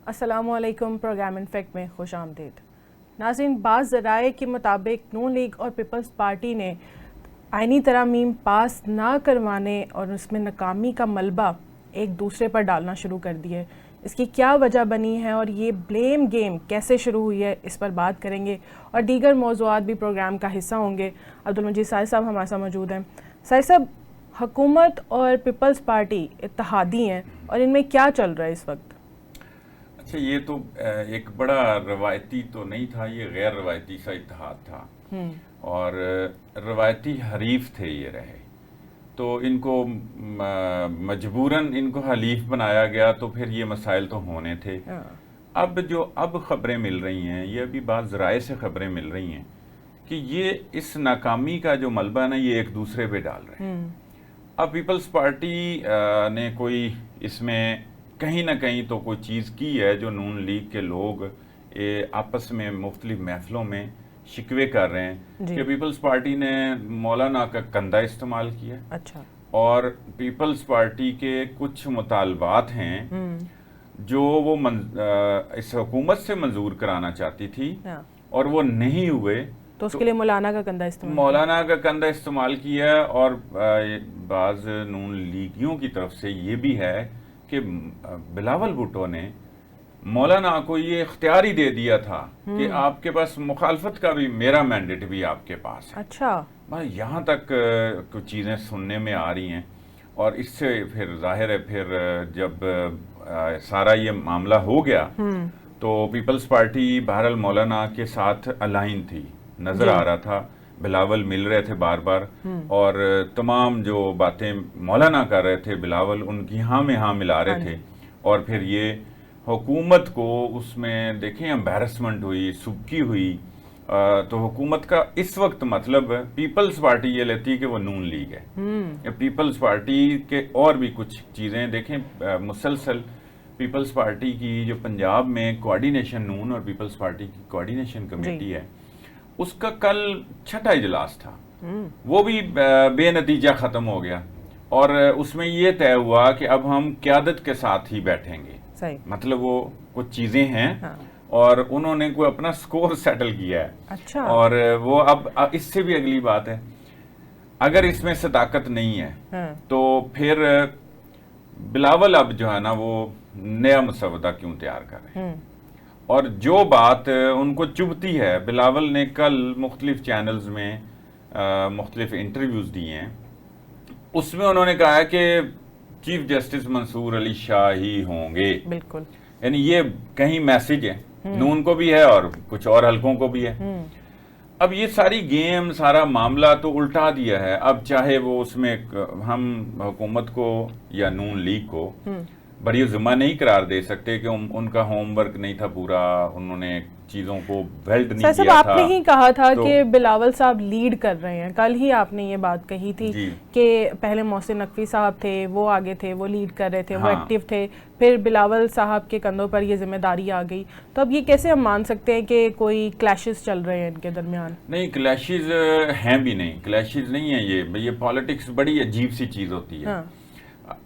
अस्सलामुअलैकुम। Programme in fact में खुश आमदीद। नाज़रीन, बाज़ ज़राए के मुताबिक नून लीग और पीपल्स पार्टी ने आइनी तरामीम पास ना करवाने और उसमें नाकामी का मलबा एक दूसरे पर डालना शुरू कर दिए। इसकी क्या वजह बनी है और ये ब्लेम गेम कैसे शुरू हुई है, इस पर बात करेंगे और दीगर मौज़ूआत भी प्रोग्राम का हिस्सा होंगे। अब्दुल मजीद साहिब साहब हमारे साथ मौजूद हैं। साहिब साहब, हुकूमत और पीपल्स पार्टी इत्तेहादी हैं और इनमें क्या चल रहा है इस वक्त? अच्छा, ये तो एक बड़ा रवायती तो नहीं था, ये गैर रवायती सा इत्तेहाद था और रवायती हरीफ थे ये रहे, तो इनको मजबूरन इनको हलीफ बनाया गया, तो फिर ये मसाइल तो होने थे। अब खबरें मिल रही हैं, ये अभी बाज़ ज़राए से खबरें मिल रही हैं कि ये इस नाकामी का जो मलबा है ना, ये एक दूसरे पे डाल रहे हैं। अब पीपल्स पार्टी ने कोई इसमें कहीं ना कहीं तो कोई चीज़ की है जो नून लीग के लोग आपस में मुख्तलिफ महफिलों में शिकवे कर रहे हैं कि पीपल्स पार्टी ने मौलाना का कंधा इस्तेमाल किया। अच्छा। और पीपल्स पार्टी के कुछ मुतालबात हैं जो वो इस हुकूमत से मंजूर कराना चाहती थी और वो नहीं हुए, तो उसके लिए मौलाना का कंधा इस्तेमाल किया। और बाज़ नून लीगियों की तरफ से ये भी है कि बिलावल भुट्टो ने मौलाना को ये इख्तियार ही दे दिया था कि आपके पास मुखालफत का भी, मेरा मैंडेट भी आपके पास है। अच्छा। यहाँ तक कुछ चीज़ें सुनने में आ रही हैं और इससे फिर जाहिर है, फिर जब सारा ये मामला हो गया तो पीपल्स पार्टी बहरहाल मौलाना के साथ अलाइन थी, नज़र आ रहा था। बिलावल मिल रहे थे बार बार और तमाम जो बातें मौलाना कर रहे थे बिलावल उनकी हाँ में हाँ मिला रहे थे। और फिर ये हुकूमत को उसमें देखें एम्बैरसमेंट हुई, सुबकी हुई। तो हुकूमत का इस वक्त मतलब पीपल्स पार्टी ये लेती है कि वो नून लीग है। पीपल्स पार्टी के और भी कुछ चीज़ें देखें, मुसलसल पीपल्स पार्टी की जो पंजाब में कोऑर्डिनेशन, नून और पीपल्स पार्टी की कोऑर्डिनेशन कमेटी है, उसका कल छठा इजलास था, वो भी बेनतीजा ख़त्म हो गया। और उसमें ये तय हुआ कि अब हम क़यादत के साथ ही बैठेंगे। सही। मतलब वो कुछ चीज़ें हैं और उन्होंने कोई अपना स्कोर सेटल किया है। अच्छा। और वो अब इससे भी अगली बात है, अगर इसमें सदाकत नहीं है तो फिर बिलावल अब जो है ना वो नया मसवदा क्यों तैयार कर रहे हैं। और जो बात उनको चुभती है, बिलावल ने कल मुख्तलिफ चैनल्स में मुख्तलिफ इंटरव्यूज़ दिए हैं, उसमें उन्होंने कहा है कि चीफ जस्टिस मंसूर अली शाह ही होंगे। बिल्कुल। यानी ये कहीं मैसेज है, नून को भी है और कुछ और हलकों को भी है। अब ये सारी गेम, सारा मामला तो उल्टा दिया है। अब चाहे वो उसमें हम हुकूमत को या नून लीग को बड़ी ज़िम्मा नहीं करार दे सकते कि उनका होमवर्क नहीं था पूरा, उन्होंने चीज़ों को वेल्ड नहीं किया था। आपने ही कहा था कि बिलावल साहब लीड कर रहे हैं, कल ही आपने ये बात कही थी कि पहले मोहसिन नकवी साहब थे, वो आगे थे, वो लीड कर रहे थे, वो एक्टिव थे, फिर बिलावल साहब के कंधों पर ये जिम्मेदारी आ गई। तो अब ये कैसे हम मान सकते हैं कि कोई क्लैशेस चल रहे हैं इनके दरमियान? नहीं, क्लैशेस हैं भी नहीं, क्लैशेस नहीं है। ये पॉलिटिक्स बड़ी अजीब सी चीज़ होती है।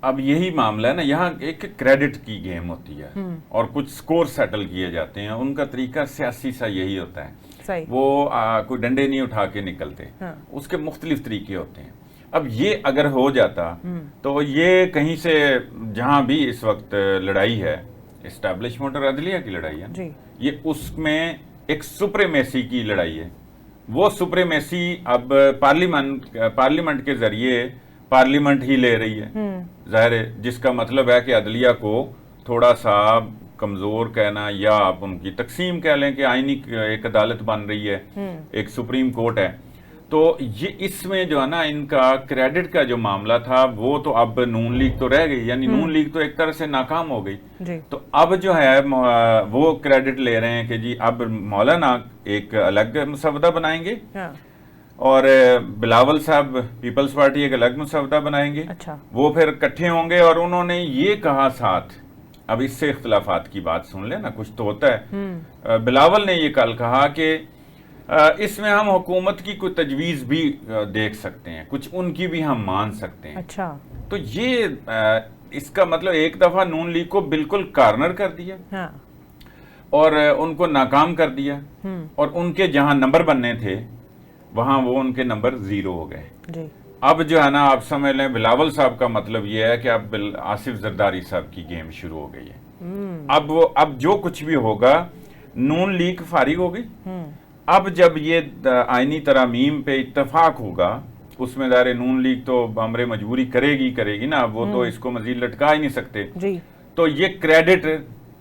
अब यही मामला है ना, यहाँ एक क्रेडिट की गेम होती है और कुछ स्कोर सेटल किए जाते हैं। उनका तरीका सियासी सा यही होता है। सही। वो कोई डंडे नहीं उठा के निकलते। उसके मुख्तलिफ तरीके होते हैं। अब ये अगर हो जाता तो ये कहीं से, जहाँ भी इस वक्त लड़ाई है, एस्टैब्लिशमेंट और अदलिया की लड़ाई है जी। ये उसमें एक सुप्रीमेसी की लड़ाई है। वो सुप्रीमेसी अब पार्लियामेंट के जरिए पार्लियामेंट ही ले रही है, जाहिर है, जिसका मतलब है कि अदलिया को थोड़ा सा कमज़ोर कहना, या आप उनकी तकसीम कह लें कि आईनी एक अदालत बन रही है, एक सुप्रीम कोर्ट है। तो ये इसमें जो है ना, इनका क्रेडिट का जो मामला था वो तो अब नून लीग तो रह गई, यानी नून लीग तो एक तरह से नाकाम हो गई। तो अब जो है वो क्रेडिट ले रहे हैं कि जी अब मौलाना एक अलग मसवदा बनाएंगे और बिलावल साहब पीपल्स पार्टी एक अलग मसवदा बनाएंगे। अच्छा। वो फिर इकट्ठे होंगे। और उन्होंने ये कहा साथ, अब इससे इख्तलाफात की बात सुन लेना, कुछ तो होता है। बिलावल ने ये कल कहा कि इसमें हम हुकूमत की कोई तजवीज़ भी देख सकते हैं, कुछ उनकी भी हम मान सकते हैं। अच्छा। तो ये इसका मतलब एक दफ़ा नून लीग को बिल्कुल कार्नर कर दिया। और उनको नाकाम कर दिया, और उनके जहां नंबर बनने थे वहां वो उनके नंबर 0 हो गए जी। अब जो है ना, आप समझ लें बिलावल साहब का मतलब ये है कि अब आसिफ जरदारी साहब की गेम शुरू हो गई है। अब जो कुछ भी होगा, नून लीग फारिग हो गई। अब जब ये आईनी तरमीम पे इत्तेफाक होगा, उसमें दायरे नून लीग तो हमरे मजबूरी करेगी ना, वो तो इसको मजीद लटका ही नहीं सकते जी। तो ये क्रेडिट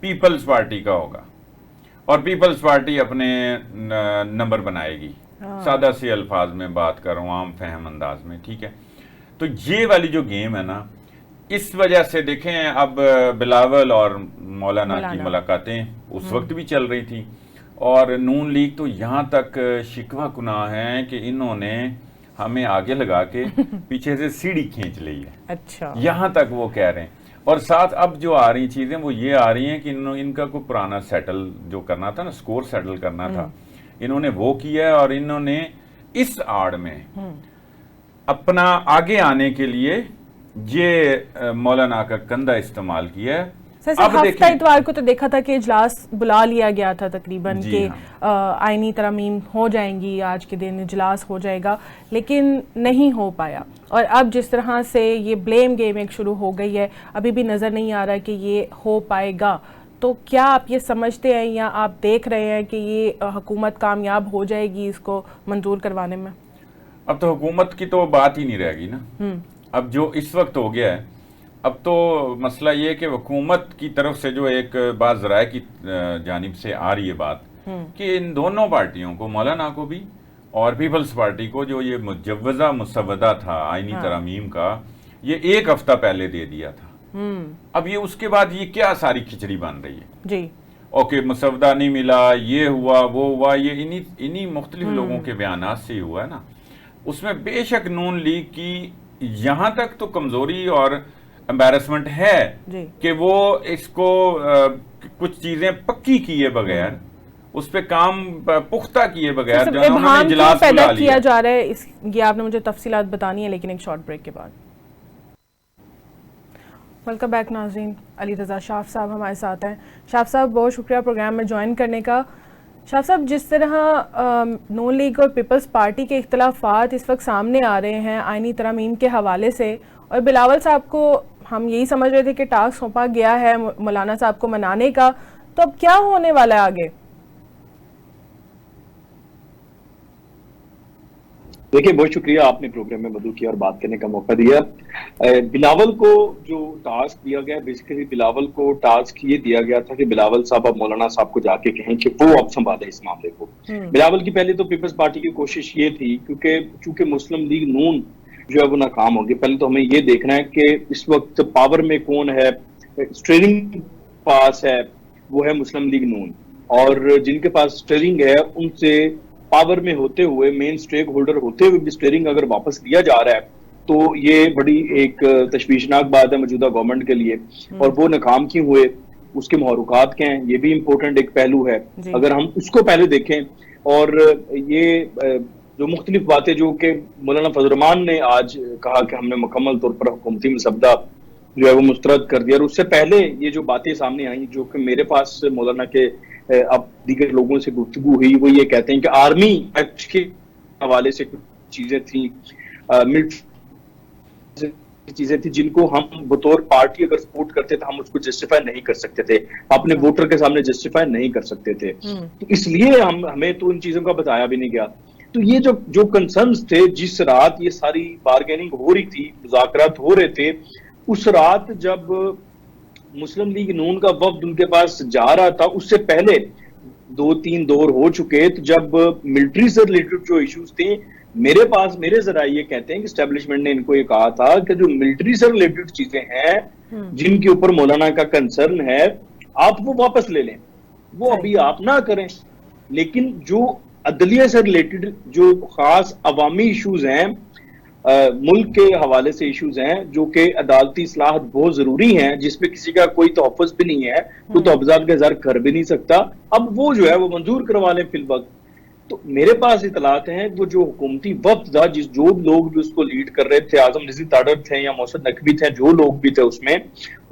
पीपल्स पार्टी का होगा, और पीपल्स पार्टी अपने नंबर बनाएगी। सादा से अल्फाज में बात कर रहा हूँ, आम फहम अंदाज में, ठीक है। तो ये वाली जो गेम है ना, इस वजह से देखें, अब बिलावल और मौलाना की मुलाकातें उस वक्त भी चल रही थी, और नून लीग तो यहाँ तक शिकवा कुनाह है कि इन्होंने हमें आगे लगा के पीछे से सीढ़ी खींच ली है। अच्छा, यहाँ तक वो कह रहे हैं। और साथ अब जो आ रही चीजें वो ये आ रही हैं कि इनका कोई पुराना सेटल जो करना था ना, स्कोर सेटल करना था, इन्होंने वो किया है, और इन्होंने इस आड़ में अपना आगे आने के लिए ये मौलाना का कंधा इस्तेमाल किया है। अब हफ्ता इतवार को तो देखा था कि इजलास बुला लिया गया था तकरीबन के आईनी तरमीम हो जाएंगी, आज के दिन इजलास हो जाएगा, लेकिन नहीं हो पाया। और अब जिस तरह से ये ब्लेम गेम एक शुरू हो गई है, अभी भी नज़र नहीं आ रहा कि ये हो पाएगा। तो क्या आप ये समझते हैं या आप देख रहे हैं कि ये हुकूमत कामयाब हो जाएगी इसको मंजूर करवाने में? अब तो हुकूमत की तो बात ही नहीं रहेगी ना। अब जो इस वक्त हो गया है, अब तो मसला ये है कि हुकूमत की तरफ से जो एक बात ज़राए की जानिब से आ रही है बात, कि इन दोनों पार्टियों को, मौलाना को भी और पीपल्स पार्टी को, जो ये मुजव्वज़ा मुसवदा था आईनी तरमीम का, ये 1 हफ्ता पहले दे दिया था। अब ये उसके बाद ये क्या सारी खिचड़ी बन रही है जी। ओके, मुसवदा नहीं मिला, ये हुआ वो हुआ, ये इन्हीं मुख्तलिफ लोगों के बयानात से ही हुआ है ना। उसमें बेशक नून लीग की यहाँ तक तो कमजोरी और एम्बैरसमेंट है कि वो इसको कुछ चीजें पक्की किए बगैर, उस पे काम पुख्ता किए बगैर जो उन्होंने इजलास पैदा किया जा रहा है, ये आपने मुझे तफसीलात बतानी है, लेकिन एक शॉर्ट ब्रेक के बाद। वेलकम बैक नाज़रीन, अली रज़ा शाफ साहब हमारे साथ हैं। शाफ साहब, बहुत शुक्रिया प्रोग्राम में ज्वाइन करने का। शाफ साहब, जिस तरह नून लीग और पीपल्स पार्टी के इख्तलाफात इस वक्त सामने आ रहे हैं आईनी तरमीम के हवाले से, और बिलावल साहब को हम यही समझ रहे थे कि टास्क सौंपा गया है मौलाना साहब को मनाने का, तो अब क्या होने वाला है आगे? देखिए, बहुत शुक्रिया, आपने प्रोग्राम में मदद किया और बात करने का मौका दिया। बिलावल को जो टास्क दिया गया, बेसिकली बिलावल को टास्क ये दिया गया था कि बिलावल साहब अब मौलाना साहब को जाके कहें कि वो अब संभाले इस मामले को। बिलावल की पहले तो पीपल्स पार्टी की कोशिश ये थी, क्योंकि चूंकि मुस्लिम लीग नून जो है वो नाकाम होगी, पहले तो हमें ये देखना है कि इस वक्त पावर में कौन है, स्टीयरिंग पास है वो है मुस्लिम लीग नून, और जिनके पास स्टीयरिंग है उनसे पावर में होते हुए, मेन स्टेक होल्डर होते हुए भी स्टीयरिंग अगर वापस लिया जा रहा है, तो ये बड़ी एक तशवीशनाक बात है मौजूदा गवर्नमेंट के लिए। और वो नाकाम क्यों हुए, उसके महरुकात क्या हैं, ये भी इम्पोर्टेंट एक पहलू है। अगर हम उसको पहले देखें, और ये जो मुख्तलिफ बातें जो कि मौलाना फजल रहमान ने आज कहा कि हमने मुकम्मल तौर पर हुकूमती मसवदा जो है वो मुस्तरद कर दिया, और उससे पहले ये जो बातें सामने आई, जो कि मेरे पास मौलाना के अब दीगर लोगों से गुफ्तगू हुई, वो ये कहते हैं कि आर्मी एक्ट के हवाले से कुछ चीजें थी, मिलिट्री चीजें थी, जिनको हम बतौर पार्टी अगर सपोर्ट करते थे हम उसको जस्टिफाई नहीं कर सकते थे, अपने वोटर के सामने जस्टिफाई नहीं कर सकते थे, तो इसलिए हमें तो इन चीजों का बताया भी नहीं गया। तो ये जो कंसर्न्स थे, जिस रात ये सारी बार्गेनिंग हो रही थी, मुज़ाकरात हो रहे थे, उस रात जब मुस्लिम लीग नून का वफ्द उनके पास जा रहा था, उससे पहले 2-3 दौर हो चुके। तो जब मिलिट्री से रिलेटेड जो इश्यूज थे, मेरे जरा ये कहते हैं कि एस्टेब्लिशमेंट ने इनको ये कहा था कि जो मिलिट्री से रिलेटेड चीजें हैं, जिनके ऊपर मौलाना का कंसर्न है, आप वो वापस ले लें, वो अभी आप ना करें, लेकिन जो अदलिया से रिलेटेड जो खास अवामी इश्यूज हैं, मुल्क के हवाले से इश्यूज हैं, जो कि अदालती इस्लाहत बहुत जरूरी हैं, जिसमें किसी का कोई तहफ़्फ़ुज़ भी नहीं है, तो तहफ़्फ़ुज़ात का इज़हार कर भी नहीं सकता, अब वो जो है वो मंजूर करवा लें फिल वक्त। तो मेरे पास इतलात हैं, वो जो हुकूमती वफ्द था, जो लोग भी उसको लीड कर रहे थे, आजम रज़ी ताडर थे या मौसद नकवी थे, जो लोग भी थे उसमें,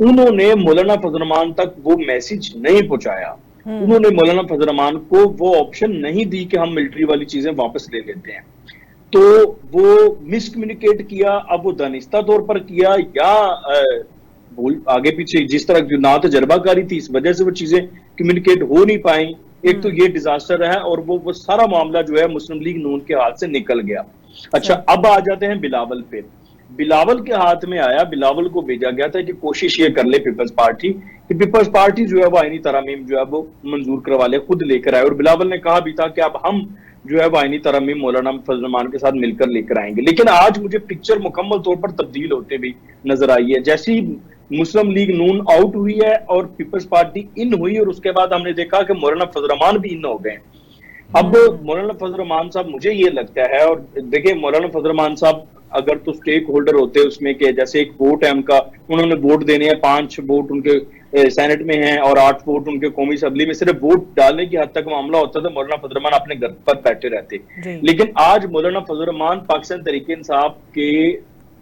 उन्होंने मौलाना फजल रहमान तक वो मैसेज नहीं पहुंचाया। उन्होंने मौलाना फजल रहमान को वो ऑप्शन नहीं दी कि हम मिलिट्री वाली चीजें वापस ले लेते हैं। तो वो मिसकम्युनिकेट किया, अब वो दानिस्ता तौर पर किया या बोल आगे पीछे जिस तरह की ना तजर्बाकारी थी, इस वजह से वो चीजें कम्युनिकेट हो नहीं पाई। एक तो ये डिजास्टर है और वो सारा मामला जो है मुस्लिम लीग नून के हाथ से निकल गया। अच्छा, अब आ जाते हैं बिलावल पे। बिलावल के हाथ में आया, बिलावल को भेजा गया था कि कोशिश ये कर ले पीपल्स पार्टी कि पीपल्स पार्टी जो है वो आईनी तरमीम जो है वो मंजूर करवा ले, खुद लेकर आए। और बिलावल ने कहा भी था कि अब हम जो है वो आईनी तरमीम मौलाना फजल रहमान के साथ मिलकर लेकर आएंगे। लेकिन आज मुझे पिक्चर मुकम्मल तौर पर तब्दील होते भी नजर आई है। जैसे ही मुस्लिम लीग नून आउट हुई है और पीपल्स पार्टी इन हुई, और उसके बाद हमने देखा कि मौलाना फजल रहमान भी इन हो गए। अब मौलाना फजल रहमान साहब, मुझे ये लगता है, और देखिए मौलाना फजल रहमान साहब अगर तो स्टेक होल्डर होते उसमें के, जैसे एक वोट है उनका, उन्होंने वोट देने हैं, 5 वोट उनके सेनेट में हैं और 8 वोट उनके कौमी असेंबली में, सिर्फ वोट डालने की हद तक मामला होता था, मौलाना फजल रहमान अपने घर पर बैठे रहते। लेकिन आज मौलाना फजल रहमान पाकिस्तान तहरीक इंसाफ के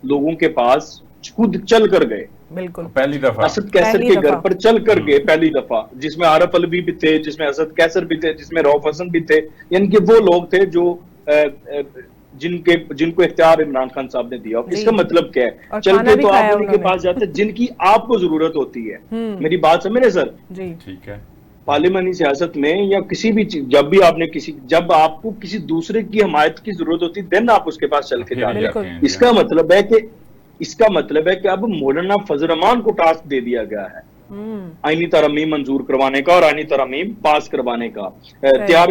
लोगों के पास खुद चल कर गए, बिल्कुल पहली दफा असद कैसर के घर पर चल कर गए पहली दफा, जिसमें आरफ अलवी भी थे, जिसमें असद कैसर भी थे, जिसमें रऊफ हसन भी थे। यानी कि वो लोग थे जो जिनको इख्तियार इमरान खान साहब ने दिया। इसका मतलब क्या है? चल के तो आप उनके पास जाते जिनकी आपको जरूरत होती है। मेरी बात समझ रहे सर? जी ठीक है। पार्लियामानी सियासत में या किसी भी जब आपको किसी दूसरे की हमायत की जरूरत होती है, देन आप उसके पास चल के जाते हैं। इसका मतलब है कि अब मौलाना फजल रहमान को टास्क दे दिया गया है आईनी तरमीम मंजूर करवाने का और आईनी तरमीम पास करवाने का,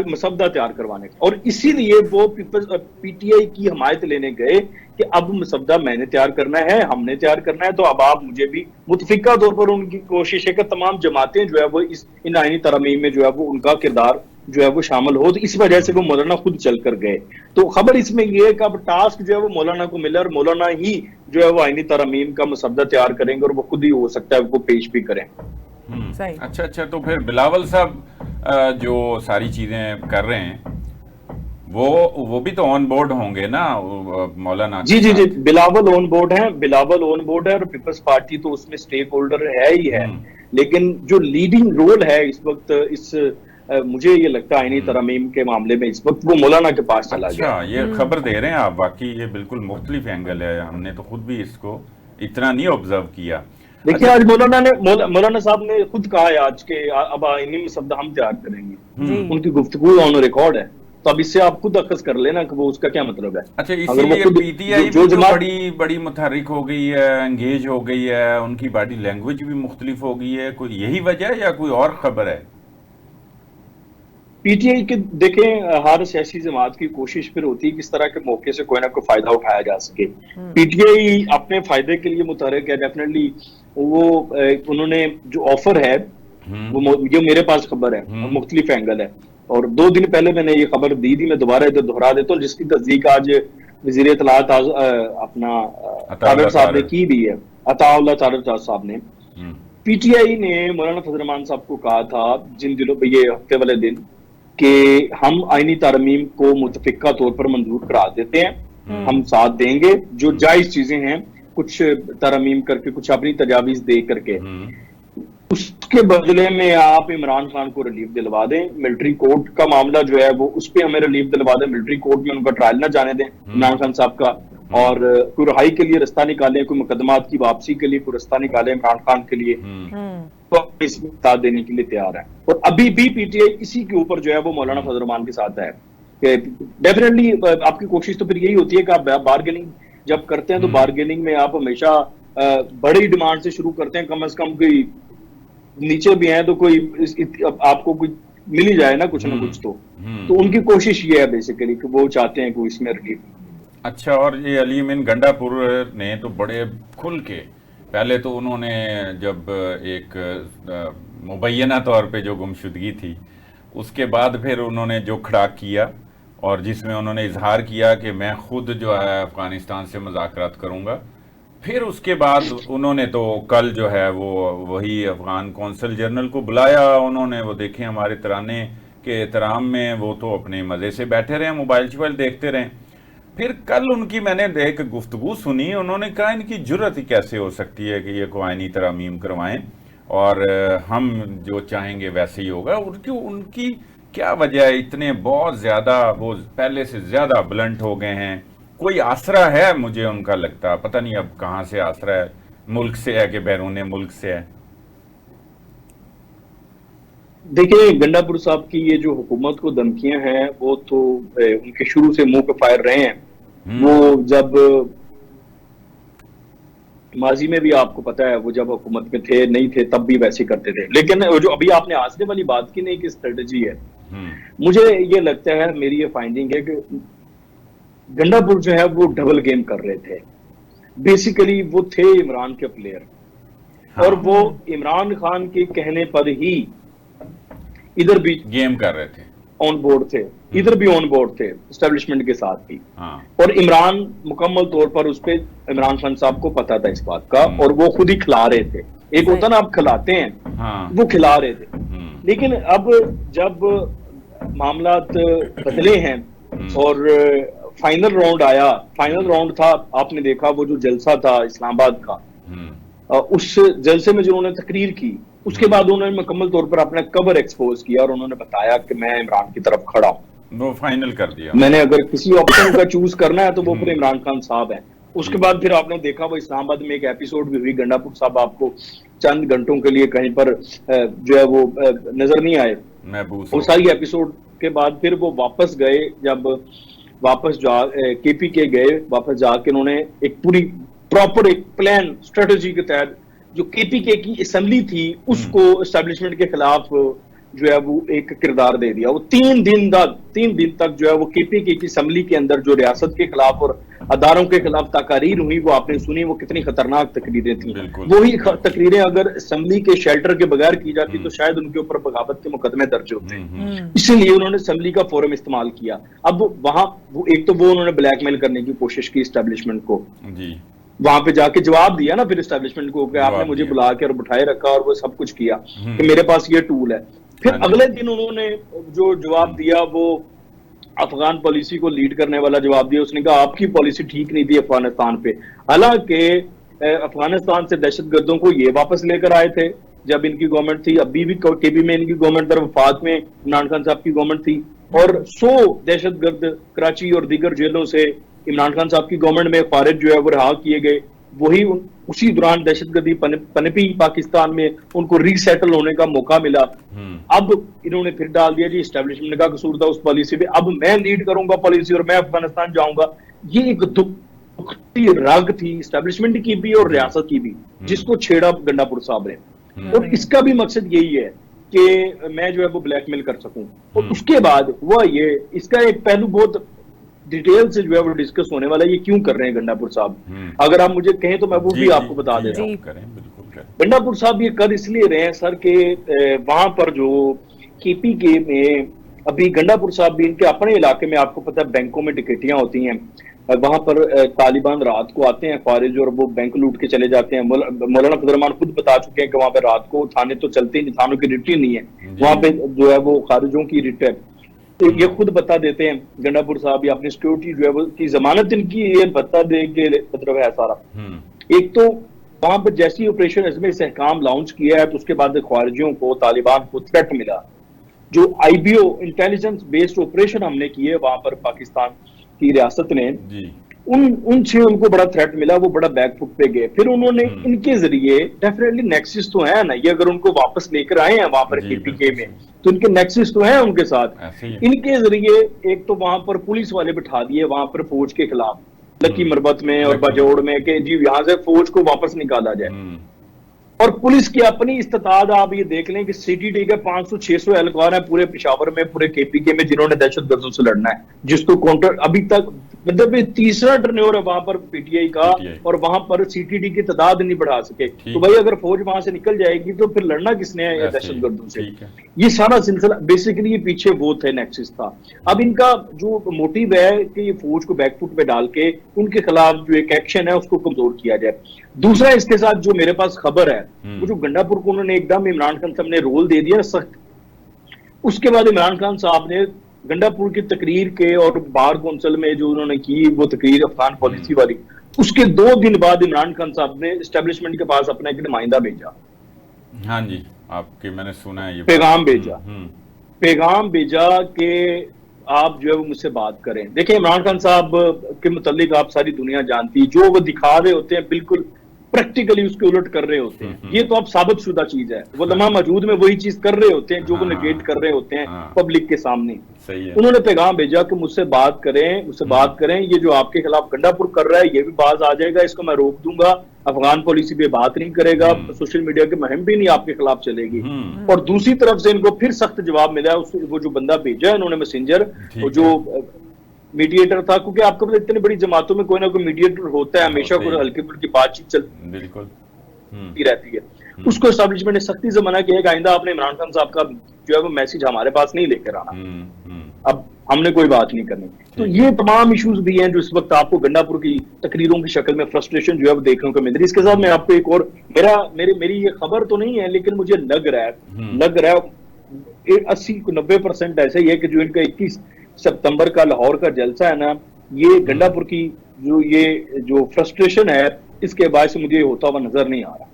मसवदा तैयार करवाने का। और इसीलिए वो पीटीआई की हमायत लेने गए कि अब मसवदा मैंने तैयार करना है, हमने तैयार करना है, तो अब आप मुझे भी मुतफिका तौर पर उनकी कोशिश है कि तमाम जमातें जो है वो इन आईनी तरमीम में जो है वो उनका किरदार जो है वो शामिल हो। तो इस वजह से वो मौलाना खुद चल कर गए। तो खबर इसमें यह है कि अब टास्क जो है वो मौलाना को मिला और मौलाना ही जो है वो आईनी तरमीम का मसवदा तैयार करेंगे और वो खुद ही हो सकता है वो पेश भी करें। अच्छा, तो फिर बिलावल साहब जो सारी चीजें कर रहे हैं वो भी तो ऑन बोर्ड होंगे ना मौलाना? जी, बिलावल ऑन बोर्ड है और पीपल्स पार्टी तो उसमें स्टेक होल्डर है ही है। लेकिन जो लीडिंग रोल है इस वक्त मुझे ये लगता है आईनी तरमीम के मामले में इस वक्त वो मौलाना के पास चला गया। ये खबर दे रहे हैं आप, बाकी ये बिल्कुल मुख्तलिफ एंगल है, हमने तो खुद भी इसको इतना नहीं ऑब्जर्व किया। देखिए आज मौलाना साहब ने खुद कहा है आज के अब आईनी में शब्द हम तैयार करेंगे, उनकी गुफ्तगू ऑन रिकॉर्ड है। तो अब इससे आप खुद अक्स कर लेना कि वो उसका क्या मतलब है। अच्छा, इसीलिए पीटीआई जो बड़ी मुतहरिक हो गई है, एंगेज हो गई है, उनकी बॉडी लैंग्वेज भी मुख्तलिफ हो गई है, कोई यही वजह है या कोई और खबर है? पीटीआई के देखें, हर सियासी जमात की कोशिश फिर होती है किस तरह के मौके से कोई ना कोई फायदा उठाया जा सके। पीटीआई अपने फायदे के लिए मुतहरिक है डेफिनेटली। वो उन्होंने जो ऑफर है वो जो मेरे पास खबर है मुख्तलिफ एंगल है, और 2 दिन पहले मैंने ये खबर दी थी, मैं दोबारा इधर दोहरा देता हूँ, जिसकी तस्दीक आज वजीर इत्तलात अपना तारड़ साहब ने की भी है, अताउल्लाह तारड़ साहब ने। पीटीआई ने मौलाना फजल रहमान साहब को कहा था जिन दिनों पे ये हफ्ते वाले दिन कि हम आईनी तरमीम को मुतफिका तौर पर मंजूर करा देते हैं, हम साथ देंगे, जो जायज चीजें हैं कुछ तरमीम करके, कुछ अपनी तजावीज दे करके, उसके बदले में आप इमरान खान को रिलीफ दिलवा दें। मिलिट्री कोर्ट का मामला जो है वो उस पर हमें रिलीफ दिलवा दें, मिलिट्री कोर्ट में उनका ट्रायल ना जाने दें इमरान खान साहब का, और कोई रिहाई के लिए रास्ता निकालें, कोई मुकदमात की वापसी के लिए कोई रास्ता निकालें इमरान खान के लिए, तो इसमें साथ देने के लिए तैयार है। और अभी भी पीटीआई इसी के ऊपर जो है वो मौलाना फजल रहमान के साथ है। डेफिनेटली आपकी कोशिश तो फिर यही होती है कि आप बार्गेनिंग जब करते हैं तो बार्गेनिंग में आप हमेशा बड़ी डिमांड से शुरू करते हैं, कम से कम कोई नीचे भी है तो कोई आपको कोई मिल ही जाए ना कुछ तो उनकी कोशिश ये है बेसिकली कि वो चाहते हैं कि इसमें रिलीफ। अच्छा, और ये अली अमीन गंडापुर ने तो बड़े खुल के, पहले तो उन्होंने जब एक मुबैना तौर पे जो गुमशुदगी थी, उसके बाद फिर उन्होंने जो खड़ा किया और जिसमें उन्होंने इजहार किया कि मैं खुद जो है अफगानिस्तान से मुज़ाकरात करूँगा, फिर उसके बाद उन्होंने तो कल जो है वो वही अफगान कौंसल जनरल को बुलाया उन्होंने, वो देखें हमारे तराने के एहतराम में वो तो अपने मज़े से बैठे रहे, मोबाइल शोबाइल देखते रहे। फिर कल उनकी मैंने देख गुफ्तगू सुनी, उन्होंने कहा इनकी जुर्रत ही कैसे हो सकती है कि ये को आईनी तरमीम करवाएं, और हम जो चाहेंगे वैसे ही होगा। उनकी क्या वजह है, इतने बहुत ज्यादा वो पहले से ज्यादा ब्लंट हो गए हैं? कोई आसरा है? मुझे उनका लगता पता नहीं अब कहाँ से आसरा है, मुल्क से है कि बैरून मुल्क से है? देखिए, गंडापुर साहब की ये जो हुकूमत को धमकियां हैं वो तो उनके शुरू से मुंह पे फायर रहे हैं। वो जब माजी में भी आपको पता है, वो जब हुकूमत में थे नहीं थे तब भी वैसे करते थे। लेकिन जो अभी आपने आसरे वाली बात की नहीं कि स्ट्रेटजी है, मुझे ये लगता है, मेरी ये फाइंडिंग है कि गंडापुर जो है वो डबल गेम कर रहे थे। बेसिकली वो थे इमरान के प्लेयर, और वो इमरान खान के कहने पर ही इधर भी गेम कर रहे थे, ऑन बोर्ड थे, इधर भी ऑन बोर्ड थे एस्टेब्लिशमेंट के साथ भी। हाँ। और इमरान मुकम्मल तौर पर उस पे इमरान खान साहब को पता था इस बात का, और वो खुद ही खिला रहे थे। एक होता ना आप खिलाते हैं, हाँ। वो खिला रहे थे। लेकिन अब जब मामलात बदले हैं और फाइनल राउंड आया, फाइनल राउंड था, आपने देखा वो जो जलसा था इस्लामाबाद का, उस जलसे में जो उन्होंने तकरीर की, उसके बाद उन्होंने मुकम्मल तौर पर अपना कवर एक्सपोज किया और उन्होंने बताया कि मैं इमरान की तरफ खड़ा हूं। वो फाइनल कर दिया, मैंने अगर किसी ऑप्शन का चूज करना है तो वो फिर इमरान खान साहब है। उसके बाद फिर आपने देखा वो इस्लामाबाद में एक एपिसोड भी हुई, गंडापुर साहब आपको चंद घंटों के लिए कहीं पर जो है वो नजर नहीं आए। वो सारी एपिसोड के बाद फिर वो वापस गए, जब वापस KPK गए, वापस जाके उन्होंने एक पूरी प्रॉपर एक प्लान स्ट्रेटेजी के तहत जो KPK की असेंबली थी उसको एस्टेब्लिशमेंट के खिलाफ जो है वो एक किरदार दे दिया। वो 3 दिन तक जो है वो KPK की असेंबली के अंदर जो रियासत के खिलाफ और अदारों के खिलाफ तकारीर हुई, वो आपने सुनी, वो कितनी खतरनाक तकरीरें थी। वही तकरीरें अगर असेंबली के शेल्टर के बगैर की जाती तो शायद उनके ऊपर बगावत के मुकदमे दर्ज होते। इसलिए उन्होंने असेंबली का फोरम इस्तेमाल किया। अब वहां एक तो वो उन्होंने ब्लैकमेल करने की कोशिश की एस्टेब्लिशमेंट को, वहां पे जाके जवाब दिया ना फिर एस्टेब्लिशमेंट को कि आपने मुझे बुला के और बिठाए रखा और वो सब कुछ किया कि मेरे पास ये टूल है। फिर अगले दिन उन्होंने जो जवाब दिया वो अफगान पॉलिसी को लीड करने वाला जवाब दिया। उसने कहा आपकी पॉलिसी ठीक नहीं थी अफगानिस्तान पे। हालांकि अफगानिस्तान से दहशतगर्दों को ये वापस लेकर आए थे जब इनकी गवर्नमेंट थी, अभी भी KB में इनकी गवर्नमेंट थी, वफात में इमरान खान साहब की गवर्नमेंट थी, और 100 दहशतगर्द कराची और दीगर जेलों से इमरान खान साहब की गवर्नमेंट में खारिज जो है वो रिहा किए गए। वही उसी दौरान दहशतगर्दी पनपी पाकिस्तान में, उनको रीसेटल होने का मौका मिला। अब इन्होंने फिर डाल दिया जी एस्टेब्लिशमेंट का कसूर था उस पॉलिसी पे, अब मैं लीड करूंगा पॉलिसी और मैं अफगानिस्तान जाऊंगा। ये एक दुखती राग थी एस्टेब्लिशमेंट की भी और रियासत की भी, जिसको छेड़ा गंडापुर साहब ने। और इसका भी मकसद यही है कि मैं जो है वो ब्लैकमेल कर सकूं। और उसके बाद हुआ ये, इसका एक पहलू बहुत डिटेल से जो है वो डिस्कस होने वाला है, ये क्यों कर रहे हैं गंडापुर साहब। अगर आप मुझे कहें तो मैं वो भी आपको बता दे रहा हूँ। गंडापुर साहब ये कर इसलिए रहे हैं सर के वहां पर जो KPK में अभी गंडापुर साहब भी, इनके अपने इलाके में आपको पता है बैंकों में डकैतियां होती हैं, वहां पर तालिबान रात को आते हैं खारिज और वो बैंक लूट के चले जाते हैं। मौलाना फजल रहमान खुद बता चुके हैं कि वहां पर रात को थाने तो चलते ही नहीं, थानों की रिट ही नहीं है, वहां पे जो है वो खारिजों की रिट है। तो ये खुद बता देते हैं गंडापुर साहब, या अपनी सिक्योरिटी जो है वो की जमानत इनकी ये बता दे के मतलब है सारा। एक तो वहां पर जैसी ऑपरेशन इसमें सहकाम लॉन्च किया है तो उसके बाद खारिजियों को, तालिबान को थ्रेट मिला। जो IBO इंटेलिजेंस बेस्ड ऑपरेशन हमने किए वहां पर पाकिस्तान की रियासत ने, उनसे उनको बड़ा थ्रेट मिला, वो बड़ा बैकफुट पे गए। फिर उन्होंने इनके जरिए, डेफिनेटली नेक्सस तो है ना, ये अगर उनको वापस लेकर आए हैं वहां पर KPK में तो इनके नेक्सस तो है उनके साथ। इनके जरिए एक तो वहां पर पुलिस वाले बिठा दिए वहां पर फौज के खिलाफ, लकी मरबत में और बाजौड़ में, कि जी यहां से फौज को वापस निकाला जाए। और पुलिस की अपनी इस्ताद आप ये देख लें कि CTD के 500-600 एहलकार है पूरे पेशावर में, पूरे KPK में, जिन्होंने दहशतगर्दों से लड़ना है, जिसको काउंटर अभी तक मतलब तीसरा टर्नओवर है वहां पर PTI का, और वहां पर CTD की तादाद नहीं बढ़ा सके। तो भाई अगर फौज वहां से निकल जाएगी तो फिर लड़ना किसने है दहशतगर्दों से। ये सारा सिलसिला बेसिकली ये पीछे वो थे, नेक्सस था। अब इनका जो मोटिव है कि ये फौज को बैकफुट पे डाल के उनके खिलाफ जो एक एक्शन है उसको कमजोर किया जाए। दूसरा इसके साथ जो मेरे पास खबर है, वो जो गंडापुर को उन्होंने एकदम इमरान खान साहब ने रोल दे दिया सख्त, उसके बाद इमरान खान साहब ने गंडापुर की तकरीर के और बार कौंसिल में जो उन्होंने की वो तकरीर अफगान पॉलिसी वाली, उसके 2 दिन बाद इमरान खान साहब ने एस्टेब्लिशमेंट के पास अपना एक नुमाइंदा भेजा हाँ जी, आपके मैंने सुना है ये पैगाम भेजा, हम्म। पैगाम भेजा कि आप जो है वो मुझसे बात करें। देखिए इमरान खान साहब के मुतालिक आप सारी दुनिया जानती है, जो वो दिखा रहे होते हैं बिल्कुल प्रैक्टिकली उसके उलट कर रहे होते हैं। ये तो अब साबित शुदा चीज है, वो लम्हा मौजूद में वही चीज कर रहे होते हैं जो वो नेगेट कर रहे होते हैं पब्लिक के सामने। सही है। उन्होंने पैगाम भेजा कि मुझसे बात करें, मुझसे बात करें, ये जो आपके खिलाफ गंडापुर कर रहा है ये भी बाज आ जाएगा, इसको मैं रोक दूंगा, अफगान पॉलिसी पे बात नहीं करेगा, सोशल मीडिया की मुहिम भी नहीं आपके खिलाफ चलेगी। और दूसरी तरफ से इनको फिर सख्त जवाब मिला है, वो जो बंदा भेजा है उन्होंने मैसेंजर, वो जो मीडिएटर था, क्योंकि आपको पता इतनी बड़ी जमातों में कोई ना कोई मीडिएटर होता है, हमेशा कोई हल्की फुल्की बातचीत चलती रहती है। उसको एस्टैब्लिशमेंट ने सख्ती से मना किया कि आइंदा आपने इमरान खान साहब का जो है वो मैसेज हमारे पास नहीं लेकर आना, अब हमने कोई बात नहीं करनी। तो ये तमाम इश्यूज भी हैं जो इस वक्त आपको गंडापुर की तकरीरों की शक्ल में फ्रस्ट्रेशन जो है वो देखने को मिल रही है। इसके साथ मैं आपको एक और मेरी ये खबर तो नहीं है लेकिन मुझे लग रहा है 80-90% ऐसा ही है कि जो इनका 21 सितंबर का लाहौर का जलसा है ना, ये गंडापुर की जो फ्रस्ट्रेशन है इसके बाद से मुझे होता हुआ नजर नहीं आ रहा।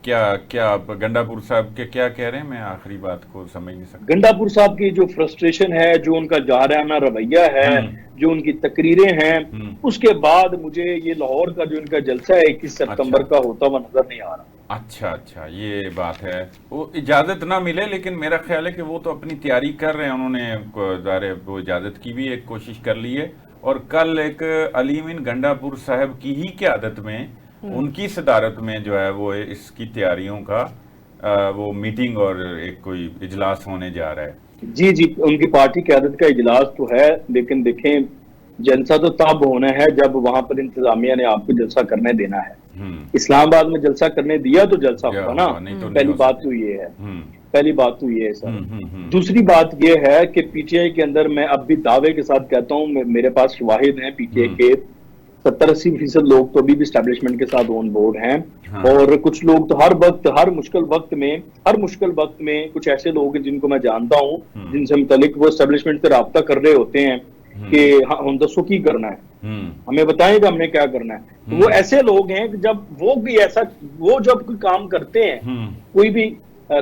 क्या आप गंडापुर साहब के क्या कह रहे हैं, मैं आखिरी बात को समझ नहीं सकता। गंडापुर साहब की जो फ्रस्ट्रेशन है, जो उनका जाराना रवैया है, जो उनकी तकरीरें हैं, उसके बाद मुझे ये लाहौर का जो इनका जलसा है 21 सितंबर का होता हुआ नजर नहीं आ रहा। अच्छा, ये बात है। वो इजाजत ना मिले, लेकिन मेरा ख्याल है कि वो तो अपनी तैयारी कर रहे हैं, उन्होंने वो इजाजत की भी एक कोशिश कर ली है। और कल एक अलीमीन गंडापुर साहब की ही क़यादत में, उनकी सदारत में जो है वो इसकी तैयारियों का वो मीटिंग और एक कोई इजलास होने जा रहा है। जी, उनकी पार्टी क़यादत का इजलास तो है, लेकिन देखें जलसा तो तब होना है जब वहां पर इंतजामिया ने आपको जलसा करने देना है। इस्लामाबाद में जलसा करने दिया तो जलसा होगा ना, पहली बात तो ये है, पहली बात तो ये है सर। दूसरी बात ये है कि पीटीआई के अंदर मैं अब भी दावे के साथ कहता हूँ, मेरे पास शवाहिद हैं, पीटीआई के 70-80% लोग तो अभी भी एस्टैब्लिशमेंट के साथ ऑन बोर्ड हैं। और कुछ लोग तो हर मुश्किल वक्त में कुछ ऐसे लोग हैं जिनको मैं जानता हूँ, जिनसे मुतालिक वो एस्टैब्लिशमेंट से राब्ता कर रहे होते हैं कि हम दसो की करना है, हमें बताएंगे हमने क्या करना है। तो वो ऐसे लोग हैं कि जब वो जब कोई काम करते हैं, कोई भी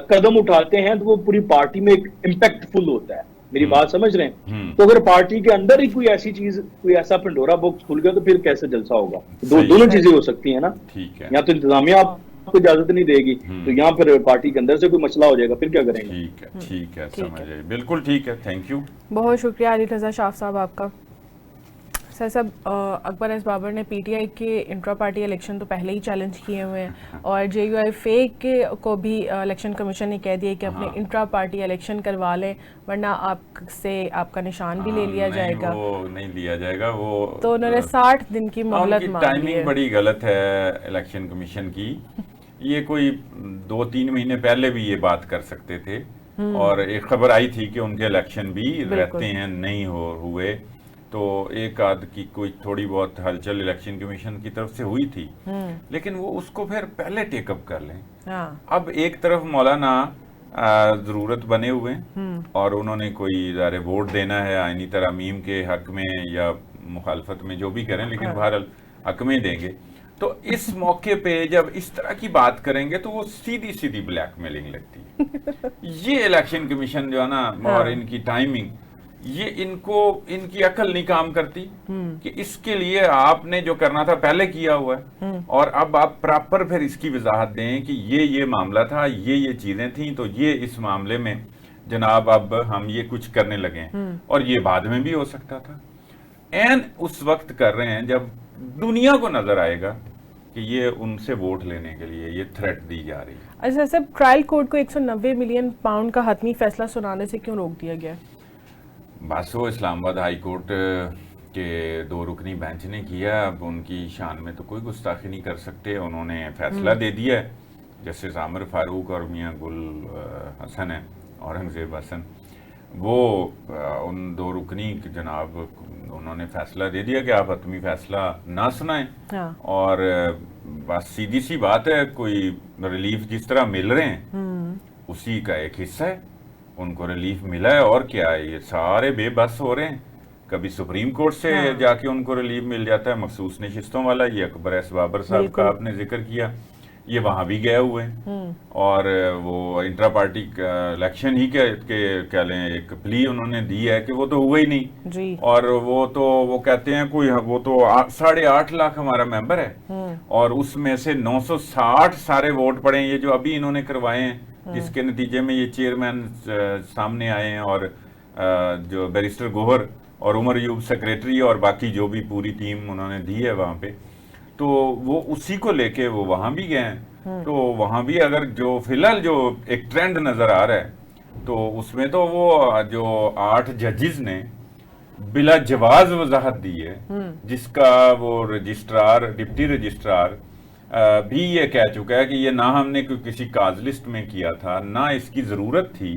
कदम उठाते हैं, तो वो पूरी पार्टी में एक इम्पैक्टफुल होता है। मेरी बात समझ रहे हैं? तो अगर पार्टी के अंदर ही कोई ऐसी चीज, कोई ऐसा पंडोरा बॉक्स खुल गया तो फिर कैसे जलसा होगा? दोनों चीजें हो सकती है ना। ठीक है, या तो इंतजामिया आपको इजाजत नहीं देगी, तो यहाँ पर पार्टी के अंदर से कोई मसला हो जाएगा, फिर क्या करेंगे? ठीक है, समझ आइए, बिल्कुल ठीक है, थैंक यू, बहुत शुक्रिया अली रजा शाफ साहब आपका। सर साहब, अकबर एस बाबर ने पीटीआई के इंट्रा पार्टी इलेक्शन तो पहले ही चैलेंज किए हुए हैं, और JUIF को भी इलेक्शन कमीशन ने कह दिया कि अपने इंट्रा पार्टी इलेक्शन करवा लें, वरना आपका निशान भी ले लिया जाएगा। वो नहीं लिया जाएगा, वो तो उन्होंने 60 दिन की मोहलत मांगी है। टाइमिंग बड़ी गलत है इलेक्शन कमीशन की। ये कोई 2-3 महीने पहले भी ये बात कर सकते थे, और एक खबर आई थी कि उनके इलेक्शन भी रहते हैं, नहीं हुए, तो एक आध की कोई थोड़ी बहुत हलचल इलेक्शन कमीशन की तरफ से हुई थी, लेकिन वो उसको फिर पहले टेकअप कर लें। अब एक तरफ मौलाना जरूरत बने हुए और उन्होंने कोई इदारे वोट देना है आईनी तरमीम के हक में या मुखालफत में, जो भी करें, लेकिन बहरहाल हक में देंगे। तो इस मौके पे जब इस तरह की बात करेंगे तो वो सीधी सीधी ब्लैकमेलिंग लगती है। ये इलेक्शन कमीशन जो है ना, और इनकी टाइमिंग, ये इनकी अकल नहीं काम करती कि इसके लिए आपने जो करना था पहले किया हुआ है, और अब आप प्रॉपर फिर इसकी वजाहत दें कि ये मामला था, ये चीजें थी, तो ये इस मामले में जनाब अब हम ये कुछ करने लगे, और ये बाद में भी हो सकता था। एन उस वक्त कर रहे हैं जब दुनिया को नजर आएगा कि ये उनसे वोट लेने के लिए ये थ्रेट दी जा रही है। अच्छा सर, ट्रायल कोर्ट को 190 मिलियन पाउंड का हतमी फैसला सुनाने से क्यों रोक दिया गया? बस वो इस्लामाबाद हाई कोर्ट के 2 रुकनी बेंच ने किया, अब उनकी शान में तो कोई गुस्ताखी नहीं कर सकते। उन्होंने फैसला दे दिया है, जस्टिस आमिर फारूक और मियां गुल हसन है, औरंगजेब हसन, वो उन 2 रुकनी जनाब उन्होंने फैसला दे दिया कि आप हतमी फैसला ना सुनाएं। और बस सीधी सी बात है, कोई रिलीफ जिस तरह मिल रहे हैं उसी का एक हिस्सा है, उनको रिलीफ मिला है, और क्या है, ये सारे बेबस हो रहे हैं। कभी सुप्रीम कोर्ट से जाके उनको रिलीफ मिल जाता है, मखसूस नशिस्तों वाला, ये अकबर एस बाबर साहब का आपने जिक्र किया ये वहां भी गए हुए हैं और वो इंट्रा पार्टी इलेक्शन ही के कह लें एक प्ली उन्होंने दी है कि वो तो हुआ ही नहीं जी। और वो कहते हैं कोई वो तो 8.5 लाख हमारा मेंबर है और उसमें से 960 सारे वोट पड़े हैं ये जो अभी इन्होंने करवाए हैं जिसके नतीजे में ये चेयरमैन सामने आए हैं और जो बैरिस्टर गोहर और उमर अयूब सेक्रेटरी और बाकी जो भी पूरी टीम उन्होंने दी है वहां पे, तो वो उसी को लेके वो वहां भी गए हैं। तो वहां भी अगर जो फिलहाल जो एक ट्रेंड नजर आ रहा है तो उसमें तो वो जो 8 जजेस ने बिला जवाज वजाहत दी है जिसका वो रजिस्ट्रार डिप्टी रजिस्ट्रार भी ये कह चुका है कि ये ना हमने किसी काज लिस्ट में किया था ना इसकी जरूरत थी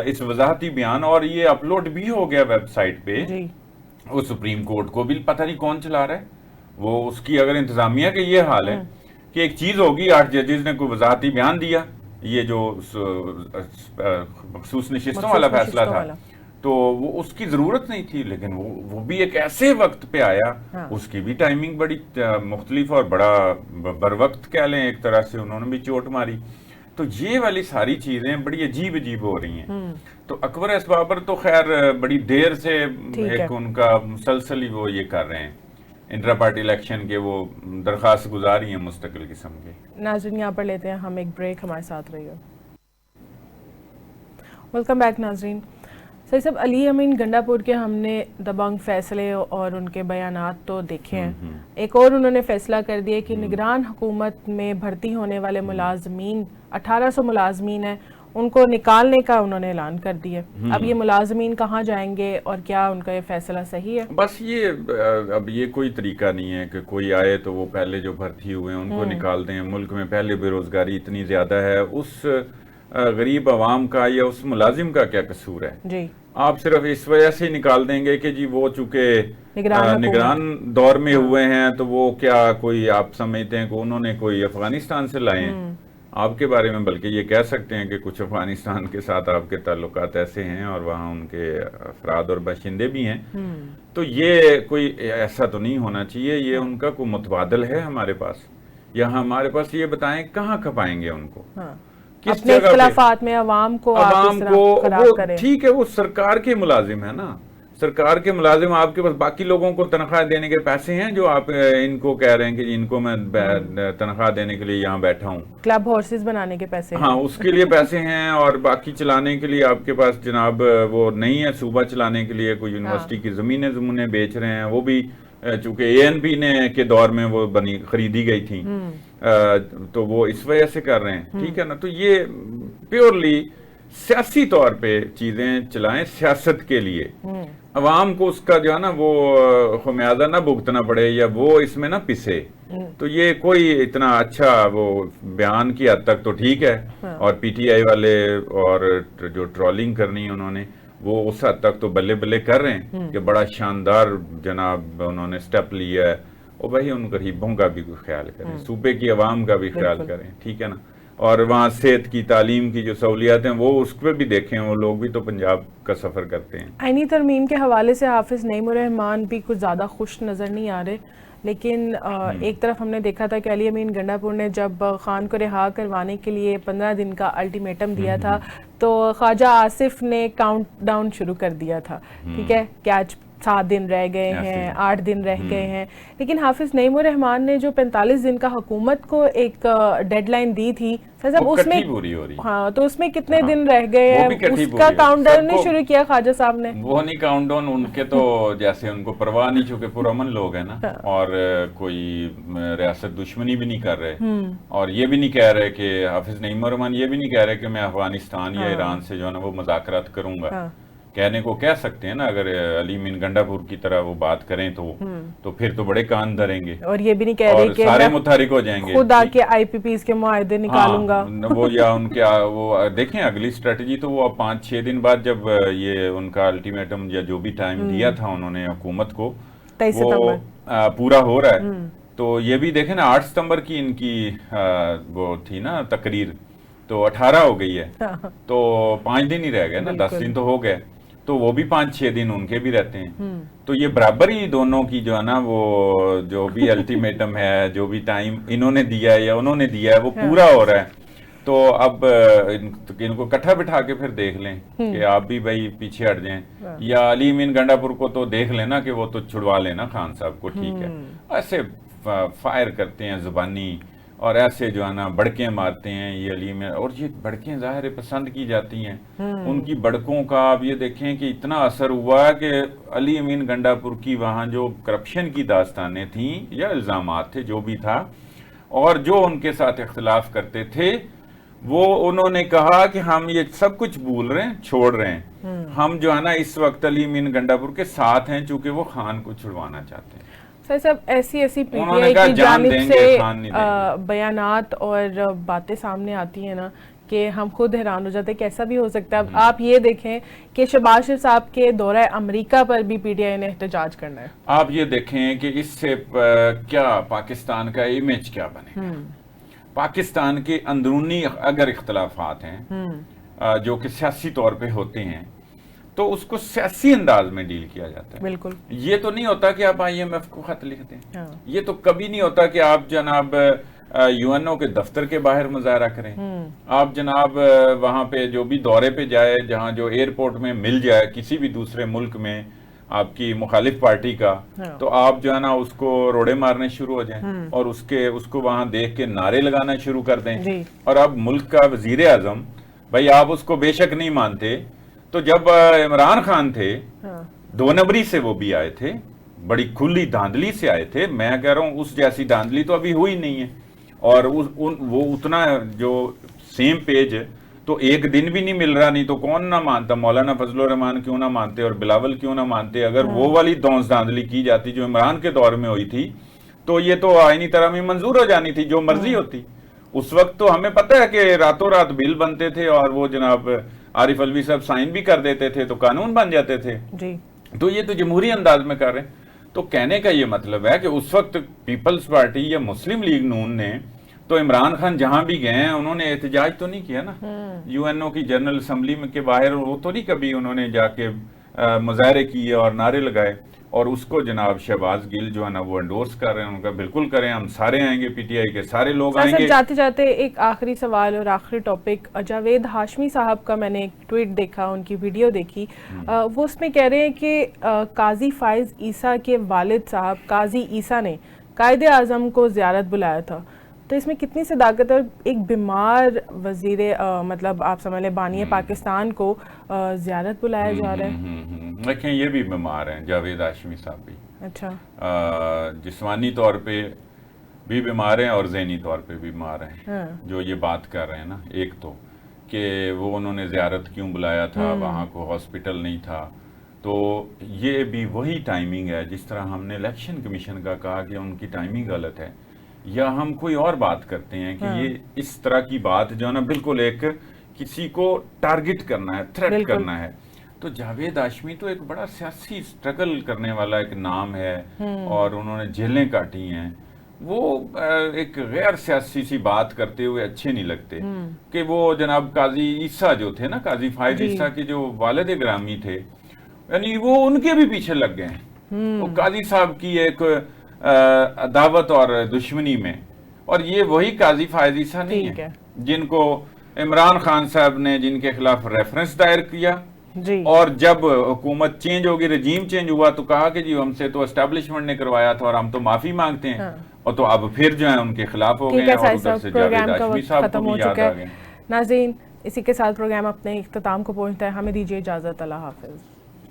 इस वजाहती बयान, और ये अपलोड भी हो गया वेबसाइट पे। वो सुप्रीम कोर्ट को भी पता नहीं कौन चला रहा है, वो उसकी अगर इंतजामिया का ये हाल है कि एक चीज होगी 8 जजेस ने कोई वजाहती बयान दिया, ये जो मखसूस नशिस्तों वाला फैसला था तो वो उसकी जरूरत नहीं थी, लेकिन वो भी एक ऐसे वक्त पे आया उसकी भी टाइमिंग बड़ी मुख्तलिफ और बड़ा बर वक्त कह लें एक तरह से उन्होंने भी चोट मारी। तो ये वाली सारी चीजें बड़ी अजीब अजीब हो रही हैं। तो अकबर एस बाबर तो खैर बड़ी देर से एक उनका मुसलसल ही वो ये कर रहे हैं इंट्रा पार्टी इलेक्शन के, वो दरखास्त गुजारी हैं मुस्तकिल किस्म के। नाज़रीन यहाँ पर लेते हैं हम एक ब्रेक, हमारे साथ रहिए। वेलकम बैक नाज़रीन। सही साहब, अली अमीन गंडापुर के हमने दबंग फैसले और उनके बयानात तो देखे हैं, एक और उन्होंने फैसला कर दिया कि निगरान हुकूमत में भर्ती होने वाले मुलाजमीन 1800 मुलाजमीन हैं उनको निकालने का उन्होंने ऐलान कर दिया। अब ये मुलाजमीन कहाँ जाएंगे और क्या उनका ये फैसला सही है? बस ये अब ये कोई तरीका नहीं है कि कोई आए तो वो पहले जो भर्ती हुए हैं उनको निकाल दें। मुल्क में पहले बेरोजगारी इतनी ज्यादा है, उस गरीब आवाम का या उस मुलाजिम का क्या कसूर है जी? आप सिर्फ इस वजह से निकाल देंगे कि जी वो चूंकि निगरान दौर में हुए हैं तो वो क्या कोई आप समझते हैं कि उन्होंने कोई अफगानिस्तान से लाए हैं आपके बारे में, बल्कि ये कह सकते हैं कि कुछ अफगानिस्तान के साथ आपके ताल्लुकात ऐसे हैं और वहाँ उनके अफराद और बाशिंदे भी हैं। तो ये कोई ऐसा तो नहीं होना चाहिए, ये उनका कोई मुतबादल है हमारे पास या हमारे पास, ये बताएं कहाँ खपाएंगे उनको किस जगह में आवाम को ठीक है वो सरकार के मुलाजिम है ना, सरकार के मुलाजिम आपके पास बाकी लोगों को तनख्वाह देने के पैसे हैं जो आप इनको कह रहे हैं कि इनको मैं तनख्वाह देने के लिए यहाँ बैठा हूँ, क्लब हॉर्सेस बनाने के पैसे हाँ उसके लिए पैसे हैं और बाकी चलाने के लिए आपके पास जनाब वो नहीं है, सूबा चलाने के लिए कोई यूनिवर्सिटी की जमीनें बेच रहे हैं, वो भी चूंकि ANP ने के दौर में वो खरीदी गई थी तो वो इस वजह से कर रहे हैं, ठीक है ना। तो ये प्योरली सियासी तौर पे चीजें चलाएं सियासत के लिए, अवाम को उसका जो है ना वो खमियाजा ना भुगतना पड़े या वो इसमें ना पिसे। तो ये कोई इतना अच्छा वो बयान की हद तक तो ठीक है और PTI वाले और जो ट्रोलिंग करनी है उन्होंने वो उस हद तक तो बल्ले बल्ले कर रहे हैं कि बड़ा शानदार जनाब उन्होंने स्टेप लिया है। और भाई उन गरीबों का भी ख्याल करें, सूबे की आवाम का भी ख्याल करें, ठीक है ना। और वहाँ सेहत की तालीम की जो सहूलियात हैं वो उस पर भी देखें, वो लोग भी तो पंजाब का सफ़र करते हैं। आईनी तरमीम के हवाले से हाफिज नईमुर रहमान भी कुछ ज़्यादा खुश नज़र नहीं आ रहे, लेकिन एक तरफ हमने देखा था कि अली अमीन गंडापुर ने जब खान को रिहा करवाने के लिए 15 दिन का अल्टीमेटम दिया था तो ख्वाजा आसिफ ने काउंट डाउन शुरू कर दिया था, ठीक है कि आज 7 दिन रह गए हैं, 8 दिन रह गए हैं, लेकिन हाफिज नईमुर रहमान ने जो 45 दिन का हुकूमत को एक डेडलाइन दी थी साहब उसमें पूरी हो रही, हाँ तो उसमें कितने दिन रह गए हैं उसका काउंटडाउन नहीं शुरू किया ख्वाजा साहब ने, वो नहीं काउंटडाउन उनके तो जैसे उनको परवाह नहीं, चूंकि पुरअमन लोग हैं ना और कोई रियासत दुश्मनी भी नहीं कर रहे और ये भी नहीं कह रहे कि हाफिज नईमुर रहमान ये भी नहीं कह रहे कि मैं अफगानिस्तान या ईरान से जो है ना वो मुज़ाकरात करूंगा, कहने को कह सकते हैं ना, अगर अली अमीन गंडापुर की तरह वो बात करें तो फिर तो बड़े कान धरेंगे और ये भी नहीं कह रहे कि सारे मुतारिक हो जाएंगे, खुद आके IPPs के मुआहदे निकालूंगा वो या उनके वो देखें अगली स्ट्रेटजी तो वो 5-6 दिन बाद जब ये उनका अल्टीमेटम या जो भी टाइम दिया था उन्होंने हुकूमत को वो पूरा हो रहा है तो ये भी देखें ना 8 सितंबर की इनकी वो थी ना तकरीर, तो 18 हो गई है तो 5 दिन ही रह गए ना, 10 दिन तो हो गए तो वो भी 5-6 दिन उनके भी रहते हैं। तो ये बराबर ही दोनों की जो है ना, वो जो भी अल्टीमेटम है, जो भी टाइम इन्होंने दिया है या उन्होंने दिया है, वो पूरा हो रहा है। तो अब इनको इकट्ठा बिठा के फिर देख लें कि आप भी भाई पीछे हट जाएं, या अली अमीन गंडापुर को तो देख लेना कि वो तो छुड़वा लेना खान साहब को, ठीक है। ऐसे फायर करते हैं जुबानी, और ऐसे जो है ना बड़कें मारते हैं ये अली में, और ये बड़कें ज़ाहिर पसंद की जाती हैं। उनकी बड़कों का आप ये देखें कि इतना असर हुआ कि अली अमीन गंडापुर की वहाँ जो करप्शन की दास्तानें थीं या इल्ज़ामात थे, जो भी था, और जो उनके साथ इख्तिलाफ करते थे, वो उन्होंने कहा कि हम ये सब कुछ भूल रहे हैं, छोड़ रहे हैं, हम जो है ना इस वक्त अली अमीन गंडापुर के साथ हैं, चूंकि वो खान को छुड़वाना चाहते हैं। सर सब ऐसी पीटीआई की जानिब से बयानात और बातें सामने आती हैं ना कि हम खुद हैरान हो जाते हैं कि ऐसा भी हो सकता है। अब आप ये देखें कि शहबाज शरीफ साहब के दौरा अमेरिका पर भी पीटीआई ने एहतजाज करना है। आप ये देखें कि इससे क्या पाकिस्तान का इमेज क्या बने। पाकिस्तान के अंदरूनी अगर इख्तलाफात हैं जो कि सियासी तौर पे होते हैं, तो उसको सियासी अंदाज में डील किया जाता है। बिल्कुल, ये तो नहीं होता कि आप IMF को खत लिख दें। ये तो कभी नहीं होता कि आप जनाब UNO के दफ्तर के बाहर मुजाहरा करें। आप जनाब वहां पे जो भी दौरे पे जाए, जहां जो एयरपोर्ट में मिल जाए किसी भी दूसरे मुल्क में आपकी मुखालिफ पार्टी का, तो आप जो है ना उसको रोड़े मारने शुरू हो जाएं और उसको वहां देख के नारे लगाना शुरू कर दें। और अब मुल्क का वजीर आजम, भाई आप उसको बेशक नहीं मानते, तो जब इमरान खान थे 2 नवंबर से वो भी आए थे, बड़ी खुली धांधली से आए थे। मैं कह रहा हूं उस जैसी धांधली तो अभी हुई नहीं है, और वो उतना जो सेम पेज तो एक दिन भी नहीं मिल रहा, नहीं तो कौन ना मानता, मौलाना फजलुर रहमान क्यों ना मानते और बिलावल क्यों ना मानते। अगर वो वाली दौंस धांधली की जाती जो इमरान के दौर में हुई थी, तो ये तो आईनी तरह में मंजूर हो जानी थी, जो मर्जी होती। उस वक्त तो हमें पता है कि रातों रात बिल बनते थे और वो जनाब आरिफ अलवी साहब साइन भी कर देते थे, तो कानून बन जाते थे जी। तो ये तो जमहूरी अंदाज में कर रहे हैं। तो कहने का ये मतलब है कि उस वक्त पीपल्स पार्टी या मुस्लिम लीग नून ने तो इमरान खान जहां भी गए हैं उन्होंने एहतजाज तो नहीं किया ना UNO की जनरल असम्बली के बाहर, वो तो नहीं कभी उन्होंने जाके मुजाहरे किए और नारे लगाए। और उसको जनाब शहबाज गिल जो है ना वो एंडोर्स कर रहे हैं, उनका बिल्कुल करें, हम सारे आएंगे, PTI के सारे लोग आएंगे। जाते जाते एक आखिरी सवाल और आखिरी टॉपिक, जावेद हाशमी साहब का मैंने एक ट्वीट देखा, उनकी वीडियो देखी, वो उसमें कह रहे हैं कि काजी फाइज ईसा के वालिद साहब काजी ईसा ने कायदे आजम को ज़ियारत बुलाया था। तो इसमें कितनी सदाकत है, एक बीमार वजीर मतलब आप समझ लें बानी पाकिस्तान को ज़ियारत बुलाया जा रहा है। देखें ये भी बीमार हैं, जावेद हाशमी साहब भी। अच्छा, जिस्मानी तौर पे भी बीमार हैं और ज़हनी तौर पे भी बीमार हैं। जो ये बात कर रहे हैं ना, एक तो कि वो उन्होंने ज़ियारत क्यों बुलाया था, वहाँ को हॉस्पिटल नहीं था, तो ये भी वही टाइमिंग है जिस तरह हमने इलेक्शन कमीशन का कहा कि उनकी टाइमिंग गलत है, या हम कोई और बात करते हैं कि ये इस तरह की बात जो है ना बिल्कुल एक किसी को टारगेट करना है, थ्रेट करना है। तो जावेद हाशमी तो एक बड़ा सियासी स्ट्रगल करने वाला एक नाम है, और उन्होंने जेलें काटी हैं। वो एक गैर सियासी सी बात करते हुए अच्छे नहीं लगते कि वो जनाब काजी ईसा जो थे ना, काजी फाइज ईसा के जो वालिद ग्रामी थे, यानी वो उनके भी पीछे लग गए हैं। वो काजी साहब की एक अदावत और दुश्मनी में, और ये वही काजी फाइज ईसा नहीं है जिनको इमरान खान साहब ने जिनके खिलाफ रेफरेंस दायर किया जी। और जब हुकूमत चेंज होगी, रजीम चेंज हुआ, तो कहा कि जी हमसे तो एस्टेब्लिशमेंट ने करवाया था और हम तो माफी मांगते हैं। और तो अब फिर जो है उनके खिलाफ हो गए और उधर से जावेद हाशमी साहब को भी याद आ गए। नाज़रीन, इसी के साथ प्रोग्राम अपने इख्तिताम को पहुंचता है, हमें दीजिए इजाजत, अल्लाह हाफिज।